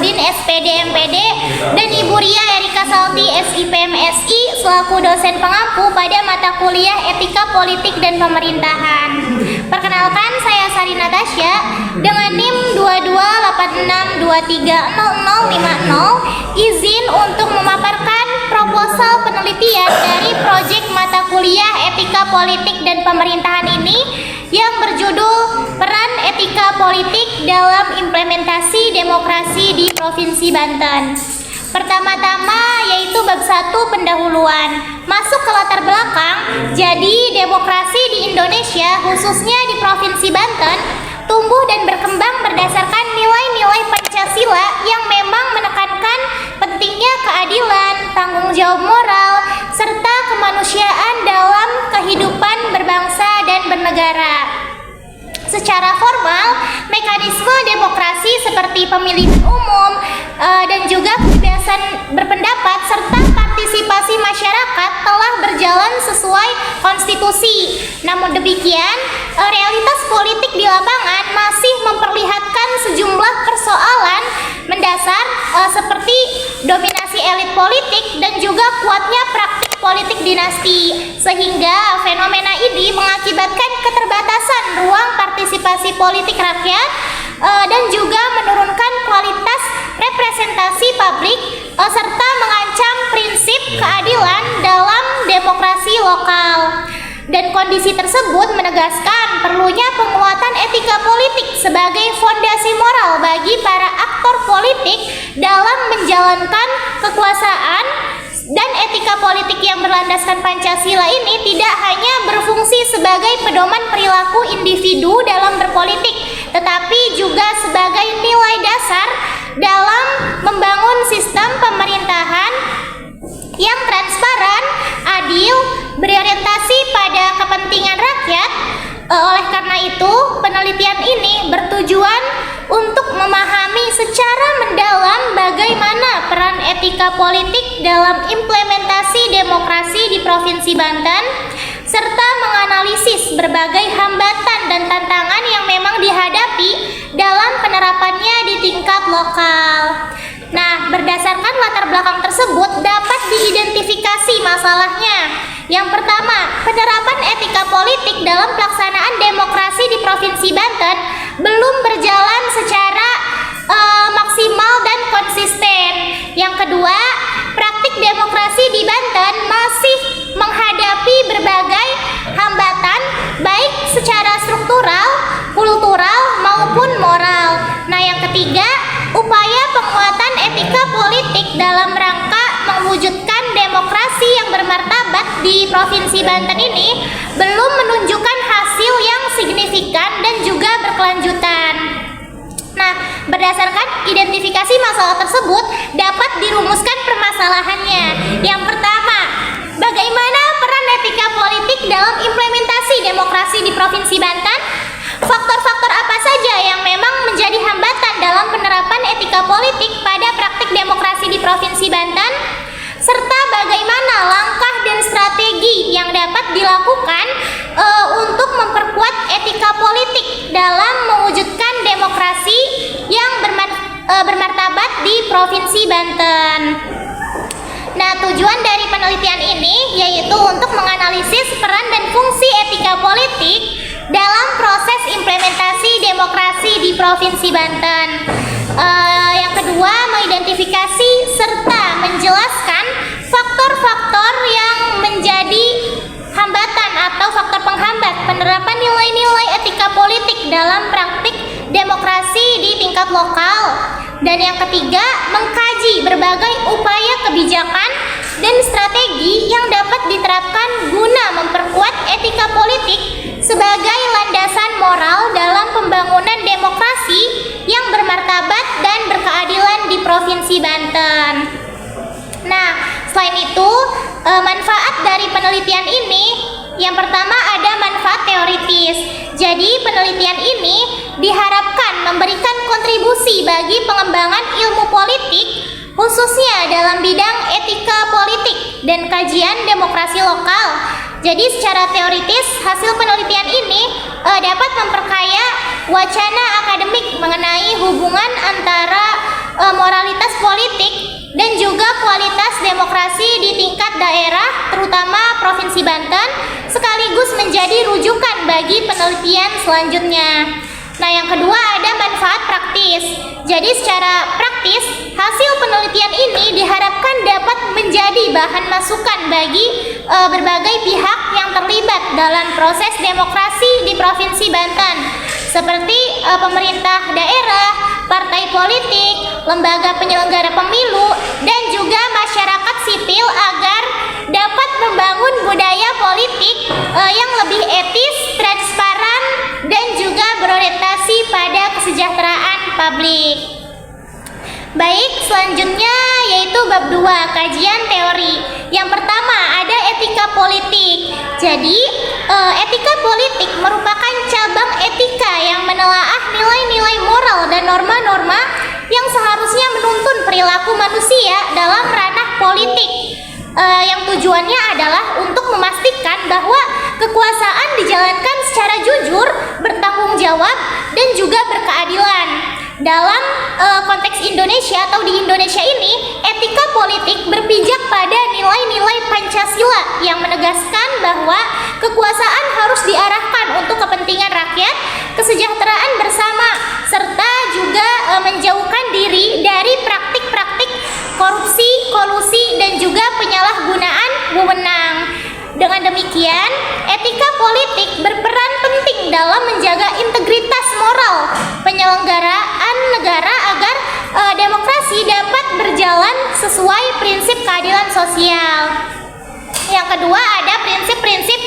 Burhanuddin SPD MPD dan Ibu Ria Erika Salti SIPM SI selaku dosen pengampu pada mata kuliah Etika Politik dan Pemerintahan. Perkenalkan, saya Sari Natasha dengan NIM 2286230050 izin untuk memaparkan proposal penelitian dari proyek mata kuliah Etika Politik dan Pemerintahan ini yang berjudul Peran Etika Politik dalam Implementasi Demokrasi di Provinsi Banten. Pertama-tama yaitu bab 1 pendahuluan. Masuk ke latar belakang, jadi demokrasi di Indonesia khususnya di Provinsi Banten tumbuh dan berkembang berdasarkan nilai-nilai Pancasila yang memang menekankan pentingnya keadilan, tanggung jawab moral, serta kemanusiaan dalam kehidupan berbangsa dan bernegara. Secara formal, mekanisme demokrasi seperti pemilihan umum dan juga kebebasan berpendapat serta partisipasi masyarakat telah berjalan sesuai konstitusi. Namun demikian, realitas politik di lapangan masih memperlihatkan sejumlah persoalan mendasar seperti dominasi elit politik dan juga kuatnya praktik politik dinasti, sehingga fenomena ini mengakibatkan keterbatasan ruang partisipasi politik rakyat dan juga menurunkan kualitas representasi publik serta mengancam prinsip keadilan dalam demokrasi lokal. Dan kondisi tersebut menegaskan perlunya penguatan etika politik sebagai fondasi moral bagi para aktor politik dalam menjalankan kekuasaan. Dan etika politik yang berlandaskan Pancasila ini tidak hanya berfungsi sebagai pedoman perilaku individu dalam berpolitik, tetapi juga sebagai nilai dasar dalam membangun sistem pemerintahan yang transparan, adil, berorientasi pada kepentingan rakyat. Oleh karena itu, penelitian ini bertujuan untuk memahami secara mendalam bagaimana peran etika politik dalam implementasi demokrasi di Provinsi Banten, serta menganalisis berbagai hambatan dan tantangan yang memang dihadapi dalam penerapannya di tingkat lokal. Nah, berdasarkan latar belakang tersebut dapat diidentifikasi masalahnya. Yang pertama, penerapan etika politik dalam pelaksanaan demokrasi di Provinsi Banten belum berjalan secara maksimal dan konsisten. Yang kedua, praktik demokrasi di Banten masih menghadapi berbagai hambatan baik secara struktural, kultural maupun moral. Nah, yang ketiga, upaya penguatan etika politik dalam rangka mewujudkan demokrasi yang bermartabat di Provinsi Banten ini belum menunjukkan hasil yang signifikan dan juga berkelanjutan. Nah, berdasarkan identifikasi masalah tersebut dapat dirumuskan permasalahannya. Yang pertama, bagaimana peran etika politik dalam implementasi demokrasi di Provinsi Banten? Faktor-faktor apa saja yang memang menjadi hambatan dalam penerapan etika politik pada praktik demokrasi di Provinsi Banten? Serta bagaimana langkah dan strategi yang dapat dilakukan untuk memperkuat etika politik dalam mewujudkan demokrasi yang bermartabat di Provinsi Banten. Nah, tujuan dari penelitian ini yaitu untuk menganalisis peran dan fungsi etika politik dalam proses implementasi demokrasi di Provinsi Banten. Yang kedua, mengidentifikasi serta menjelaskan faktor-faktor yang menjadi hambatan atau faktor penghambat penerapan nilai-nilai etika politik dalam praktik demokrasi di tingkat lokal. Dan yang ketiga, mengkaji berbagai upaya kebijakan dan strategi yang dapat diterapkan guna memperkuat etika politik sebagai landasan moral dalam pembangunan demokrasi yang bermartabat dan berkeadilan di Provinsi Banten. Nah, selain itu, manfaat dari penelitian ini yang pertama ada manfaat teoritis. Jadi, penelitian ini diharapkan memberikan kontribusi bagi pengembangan ilmu politik khususnya dalam bidang etika politik dan kajian demokrasi lokal. Jadi secara teoritis hasil penelitian ini dapat memperkaya wacana akademik mengenai hubungan antara moralitas politik dan juga kualitas demokrasi di tingkat daerah, terutama Provinsi Banten, sekaligus menjadi rujukan bagi penelitian selanjutnya. Nah, yang kedua ada manfaat praktis. Jadi secara praktis, hasil penelitian ini diharapkan dapat menjadi bahan masukan bagi berbagai pihak yang terlibat dalam proses demokrasi di Provinsi Banten, seperti pemerintah daerah, partai politik, lembaga penyelenggara pemilu, dan juga masyarakat sipil agar dapat membangun budaya politik yang lebih etis, transparan, dan juga berorientasi pada kesejahteraan publik. Baik, selanjutnya yaitu bab 2, kajian teori. Yang pertama ada etika politik. Jadi, etika politik merupakan cabang etika yang menelaah nilai-nilai moral dan norma-norma yang seharusnya menuntun perilaku manusia dalam ranah politik. Yang tujuannya adalah untuk memastikan bahwa kekuasaan dijalankan secara jujur, bertanggung jawab, dan juga berkeadilan. Dalam konteks Indonesia atau di Indonesia ini, etika politik berpijak pada nilai-nilai Pancasila yang menegaskan bahwa kekuasaan harus diarahkan untuk kepentingan rakyat, kesejahteraan bersama, serta juga menjauhkan diri dari praktik-praktik korupsi, kolusi, dan juga penyalahgunaan wewenang. Dengan demikian, etika politik berperan penting dalam menjaga integritas moral penyelenggaraan negara agar demokrasi dapat berjalan sesuai prinsip keadilan sosial. Yang kedua ada prinsip-prinsip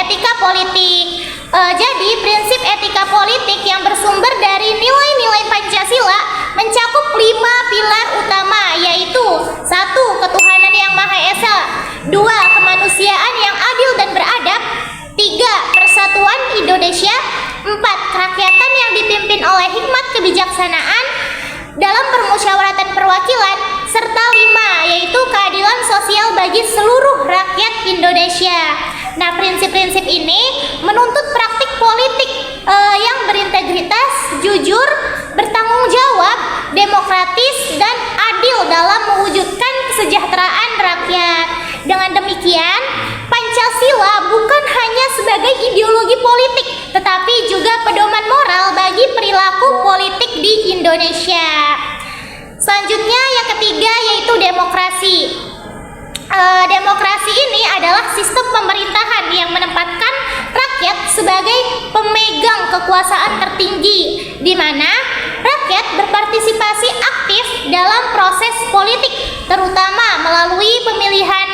etika politik. Jadi prinsip etika politik yang bersumber dari nilai-nilai Pancasila mencakup 5 pilar utama, yaitu 1. Ketuhanan yang Maha Esa, 2. Kemanusiaan yang adil dan beradab, 3. Persatuan Indonesia, 4. Kerakyatan yang dipimpin oleh hikmat kebijaksanaan dalam permusyawaratan perwakilan, serta 5. Yaitu keadilan sosial bagi seluruh rakyat Indonesia. Nah, prinsip-prinsip ini menuntut praktik politik yang berintegritas, jujur, bertanggung jawab, demokratis, dan adil dalam mewujudkan kesejahteraan rakyat. Dengan demikian, Pancasila bukan hanya sebagai ideologi politik, tetapi juga pedoman moral bagi perilaku politik di Indonesia. Selanjutnya yang ketiga yaitu demokrasi. Demokrasi ini adalah sistem pemerintahan yang menempatkan rakyat sebagai pemegang kekuasaan tertinggi, di mana rakyat berpartisipasi aktif dalam proses politik, terutama melalui pemilihan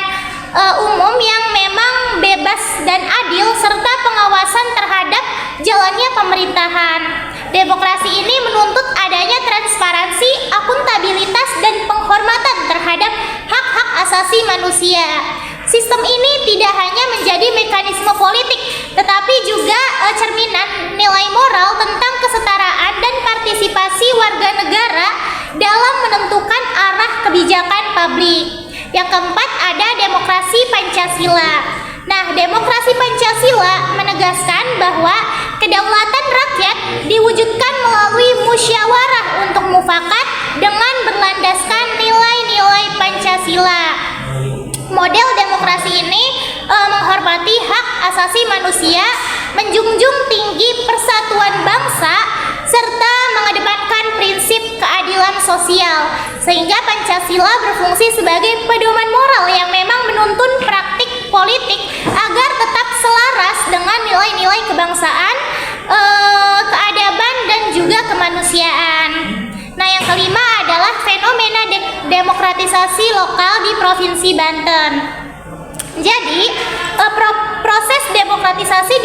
umum yang memang bebas dan adil, serta pengawasan terhadap jalannya pemerintahan. Demokrasi ini menuntut adanya transparansi, akuntabilitas, dan penghormatan terhadap hak-hak asasi manusia. Sistem ini tidak hanya menjadi mekanisme politik, tetapi juga cerminan nilai moral tentang kesetaraan dan partisipasi warga negara dalam menentukan arah kebijakan publik. Yang keempat ada demokrasi Pancasila. Nah, demokrasi Pancasila menegaskan bahwa kedaulatan rakyat diwujudkan melalui musyawarah untuk mufakat dengan berlandaskan nilai-nilai Pancasila. Model demokrasi ini menghormati hak asasi manusia, menjunjung tinggi persatuan bangsa, serta mengedepankan prinsip keadilan sosial, sehingga Pancasila berfungsi sebagai pedoman moral yang memang menuntun praktik politik agar tetap selaras dengan nilai-nilai kebangsaan, keadaban, dan juga kemanusiaan. Nah, yang kelima adalah fenomena demokratisasi lokal di Provinsi Banten. Jadi, proses demokratisasi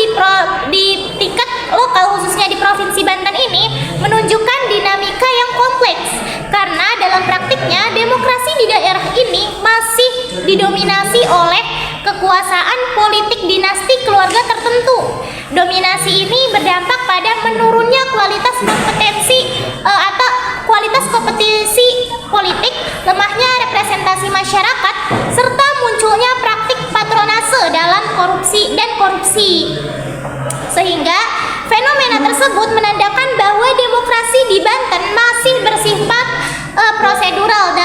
di tingkat lokal, khususnya di Provinsi Banten ini, menunjukkan dinamika yang kompleks, karena dalam praktiknya demokrasi di daerah ini masih didominasi oleh kekuasaan politik dinasti keluarga tertentu. Dominasi ini berdampak pada menurunnya kualitas kompetisi politik, lemahnya representasi masyarakat, serta munculnya praktik patronase dalam korupsi. Sehingga fenomena tersebut menandakan bahwa demokrasi di Banten masih bersifat prosedural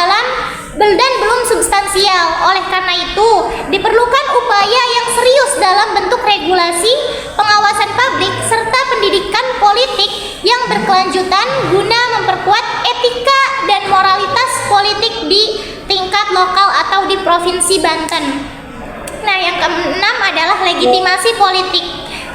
dan belum substansial. Oleh karena itu, diperlukan upaya yang serius dalam bentuk regulasi, pengawasan publik, serta pendidikan politik yang berkelanjutan guna memperkuat etika dan moralitas politik di tingkat lokal atau di Provinsi Banten. Nah, yang keenam adalah legitimasi politik.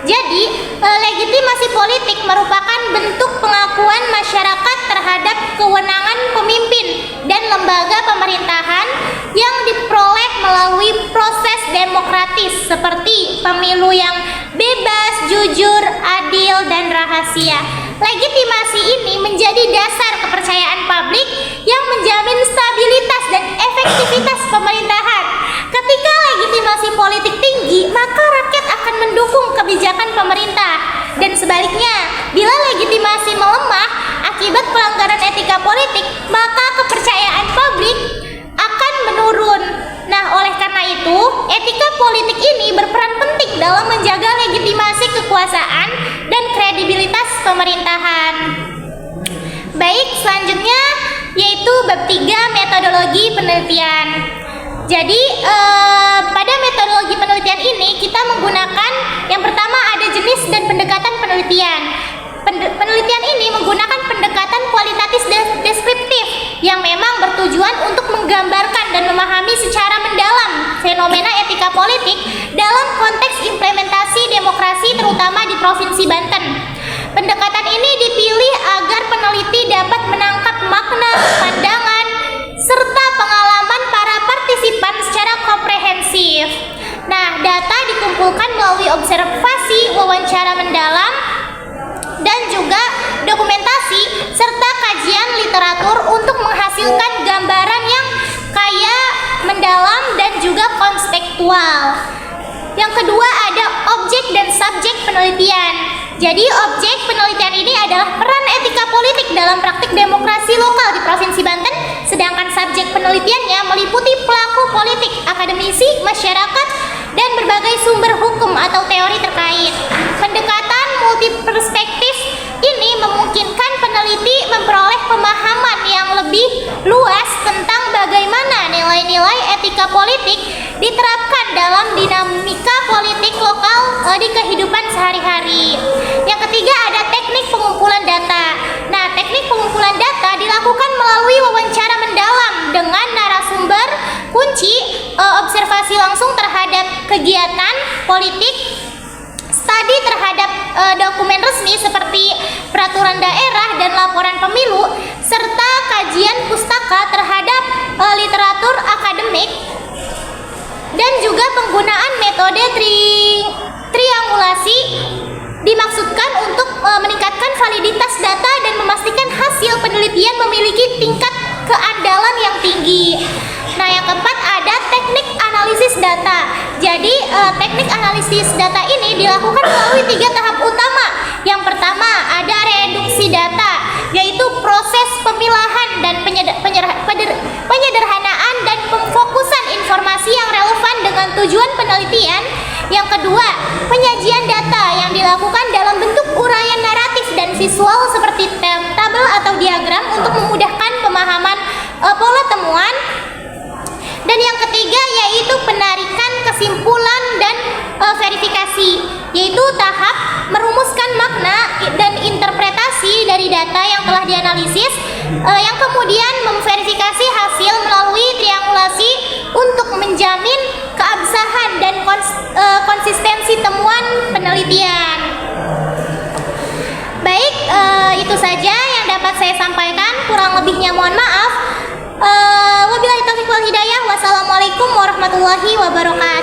Jadi, legitimasi politik merupakan bentuk pengakuan masyarakat terhadap kewenangan pemimpin dan lembaga pemerintahan yang diperoleh melalui proses demokratis seperti pemilu yang bebas, jujur, adil, dan rahasia. Legitimasi ini menjadi dasar kepercayaan publik yang menjamin stabilitas dan efektivitas pemerintahan. Ketika legitimasi politik tinggi, maka rakyat akan mendukung kebijakan pemerintah. Dan sebaliknya, bila legitimasi melemah akibat pelanggaran etika politik, maka kepercayaan publik akan menurun. Nah, oleh karena itu, etika politik ini berperan penting dalam menjaga legitimasi kekuasaan dan kredibilitas pemerintahan. Baik, selanjutnya yaitu bab 3, metodologi penelitian. Jadi pada metodologi penelitian ini kita menggunakan yang pertama ada jenis dan pendekatan penelitian. Penelitian ini menggunakan pendekatan kualitatif deskriptif yang memang bertujuan untuk menggambarkan dan memahami secara mendalam fenomena etika politik dalam konteks implementasi demokrasi terutama di Provinsi Banten. Pendekatan ini dipilih agar peneliti dapat menangkap makna, pandangan, serta pengalaman para partisipan secara komprehensif. Nah, data dikumpulkan melalui observasi, wawancara mendalam, dan juga dokumentasi serta kajian literatur untuk menghasilkan gambaran yang kaya, mendalam, dan juga kontekstual. Yang kedua ada objek dan subjek penelitian. Jadi objek penelitian ini adalah peran etika politik dalam praktik demokrasi lokal di Provinsi Banten, sedangkan subjek penelitiannya meliputi pelaku politik, akademisi, masyarakat, dan berbagai sumber hukum atau teori terkait. Pendekatan multiperspektif ini memungkinkan peneliti memperoleh pemahaman yang lebih luas tentang bagaimana nilai-nilai etika politik diterapkan dalam dinamika politik lokal di kehidupan sehari-hari. Yang ketiga ada teknik pengumpulan data. Nah, teknik pengumpulan data dilakukan melalui wawancara mendalam dengan narasumber kunci, observasi langsung terhadap kegiatan politik, studi terhadap dokumen resmi seperti peraturan daerah dan laporan pemilu, serta kajian pustaka terhadap literatur akademik, dan juga penggunaan metode triangulasi dimaksudkan untuk meningkatkan validitas data dan memastikan hasil penelitian memiliki tingkat keandalan yang tinggi. Nah, yang keempat ada teknik analisis data. Jadi teknik analisis data ini dilakukan melalui 3 tahap utama. Yang pertama ada reduksi data, yaitu proses pemilahan dan penyederhanaan dan pemfokusan informasi yang relevan dengan tujuan penelitian. Yang kedua, penyajian data yang dilakukan dalam bentuk uraian naratif dan visual seperti tabel atau diagram untuk memudahkan pemahaman pola temuan. Dan yang ketiga yaitu penarikan kesimpulan dan verifikasi, yaitu tahap merumuskan makna dan interpretasi dari data yang telah dianalisis, yang kemudian memverifikasi hasil melalui triangulasi untuk menjamin keabsahan dan konsistensi temuan penelitian. Baik, itu saja yang dapat saya sampaikan, kurang lebihnya mohon maaf. Wabillahi taufiq wal hidayah. Wassalamualaikum warahmatullahi wabarakatuh.